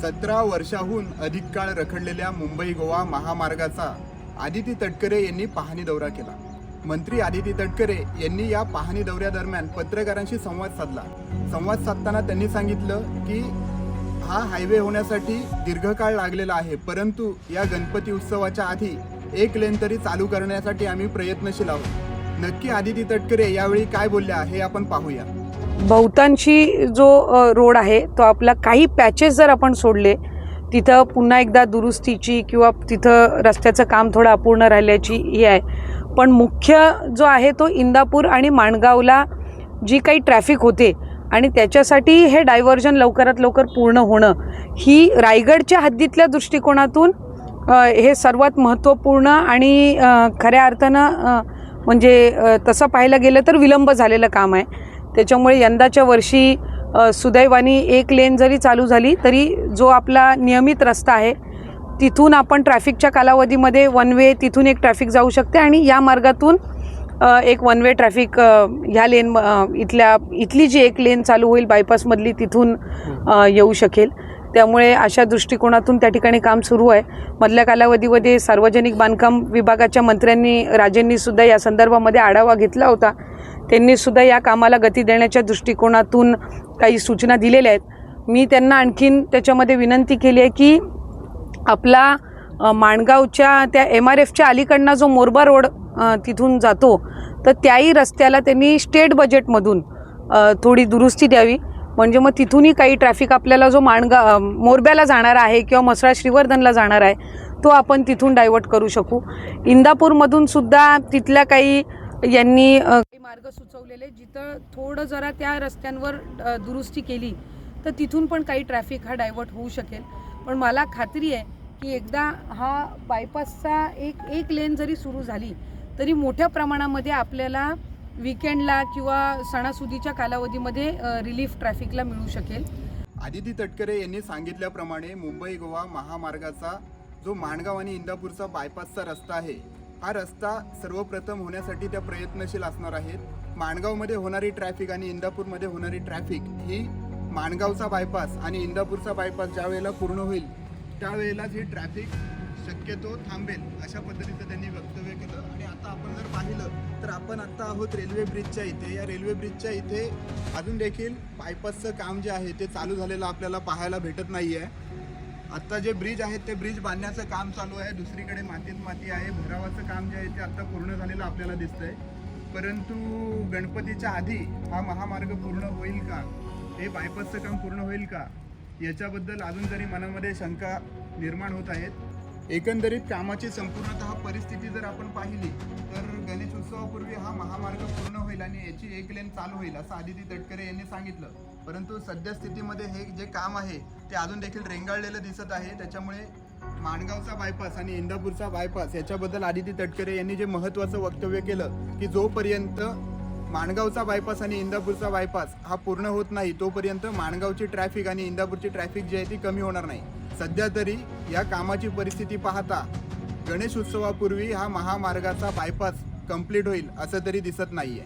17 वर्षाहून अधिक काळ रखडलेल्या मुंबई गोवा महामार्गाचा आदिती तटकरे यांनी पाहणी दौरा केला। मंत्री आदिती तटकरे यांनी या पाहणी दौऱ्यादरम्यान पत्रकारांशी संवाद साधला। संवाद साधताना त्यांनी सांगितलं की हा हायवे होण्यासाठी दीर्घकाळ लागलेला आहे, परंतु या गणपती उत्सवाच्या आधी एक लेन तरी चालू करण्यासाठी आम्ही प्रयत्नशील आहोत। नक्की आदिती तटकरे यावेळी काय बोलल्या हे आपण पाहूया। बहुतांशी जो रोड आहे तो आपला काही पॅचेस जर आपण सोडले तिथं पुन्हा एकदा दुरुस्तीची किंवा तिथं रस्त्याचं काम थोडं अपूर्ण राहिल्याची ही आहे, पण मुख्य जो आहे तो इंदापूर आणि माणगावला जी काही ट्रॅफिक होते आणि त्याच्यासाठी हे डायव्हर्जन लवकरात लवकर पूर्ण होणं ही रायगडच्या हद्दीतल्या दृष्टिकोनातून हे सर्वात महत्त्वपूर्ण आणि खऱ्या अर्थानं म्हणजे तसं पाहायला गेलं तर विलंब झालेलं काम आहे। त्याच्यामुळे यंदाच्या वर्षी सुदैवाने एक लेन जरी चालू झाली तरी जो आपला नियमित रस्ता आहे तिथून आपण ट्रॅफिकच्या कालावधीमध्ये वन वे तिथून एक ट्रॅफिक जाऊ शकते आणि या मार्गातून एक वन वे ट्रॅफिक ह्या लेन इथली जी एक लेन चालू होईल बायपासमधली तिथून येऊ शकेल। त्यामुळे अशा दृष्टिकोनातून त्या ठिकाणी काम सुरू आहे। मधल्या कालावधीमध्ये सार्वजनिक बांधकाम विभागाच्या मंत्र्यांनी राजेंनीसुद्धा या संदर्भामध्ये आढावा घेतला होता। त्यांनीसुद्धा या कामाला गती देण्याच्या दृष्टिकोनातून काही सूचना दिलेल्या आहेत। मी त्यांना आणखीन त्याच्यामध्ये विनंती केली आहे की आपला माणगावच्या त्या MRFच्या अलीकडनं जो मोरबा रोड तिथून जातो तर त्याही रस्त्याला त्यांनी स्टेट बजेटमधून थोडी दुरुस्ती द्यावी, म्हणजे मग तिथूनही काही ट्रॅफिक आपल्याला जो मोरब्याला जाणार आहे किंवा म्हसळा श्रीवर्धनला जाणार आहे तो आपण तिथून डायव्हर्ट करू शकू। इंदापूरमधून सुद्धा तिथल्या काही यांनी मार्ग सुचवलेले जिथं थोडं जरा त्या रस्त्यांवर दुरुस्ती केली तर तिथून पण काही ट्रॅफिक हा डायव्हर्ट होऊ शकेल। पण मला खात्री आहे की एकदा हा बायपासचा एक लेन जरी सुरू झाली तरी मोठ्या प्रमाणामध्ये आपल्याला वीकेंडला किंवा सणासुदीच्या कालावधीमध्ये रिलीफ ट्रॅफिकला मिळू शकेल। आदिती तटकरे यांनी सांगितल्याप्रमाणे मुंबई गोवा महामार्गाचा जो माणगाव आणि इंदापूरचा बायपासचा रस्ता आहे हा रस्ता सर्वप्रथम होण्यासाठी त्या प्रयत्नशील असणार आहेत। माणगावमध्ये होणारी ट्रॅफिक आणि इंदापूरमध्ये होणारी ट्रॅफिक ही माणगावचा बायपास आणि इंदापूरचा बायपास ज्या वेळेला पूर्ण होईल त्यावेळेलाच ही ट्रॅफिक शक्यतो थांबेल अशा पद्धतीचं त्यांनी वक्तव्य केलं। आणि आता आपण जर पाहिलं तर आपण आत्ता आहोत रेल्वे ब्रिजच्या इथे। या रेल्वे ब्रिजच्या इथे अजून देखील बायपासचं काम जे आहे ते चालू झालेलं आपल्याला पाहायला भेटत नाही आहे। आत्ता जे ब्रिज आहेत ते ब्रिज बांधण्याचं काम चालू आहे, दुसरीकडे मातीत माती आहे, भरावाचं काम जे आहे ते आत्ता पूर्ण झालेलं आपल्याला दिसतंय। परंतु गणपतीच्या आधी हा महामार्ग पूर्ण होईल का, हे बायपासचं काम पूर्ण होईल का याच्याबद्दल अजून तरी मनामध्ये शंका निर्माण होत आहेत। एकंदरीत कामाची संपूर्णतः परिस्थिती जर आपण पाहिली तर गणेश उत्सवापूर्वी हा महामार्ग पूर्ण होईल आणि याची एक लेन चालू होईल असं आदिती तटकरे यांनी सांगितलं। परंतु सद्यस्थितीमध्ये हे जे काम आहे ते अजून देखील रेंगाळलेलं दिसत आहे। त्याच्यामुळे माणगावचा बायपास आणि इंदापूरचा बायपास याच्याबद्दल आदिती तटकरे यांनी जे महत्त्वाचं वक्तव्य केलं की जोपर्यंत माणगावचा बायपास आणि इंदापूरचा बायपास हा पूर्ण होत नाही तोपर्यंत माणगावची ट्रॅफिक आणि इंदापूरची ट्रॅफिक जी आहे ती कमी होणार नाही। सध्या तरी या कामाची परिस्थिती पाहता गणेश उत्सवापूर्वी हा महामार्गाचा बायपास कंप्लीट होईल असं तरी दिसत नाहीये।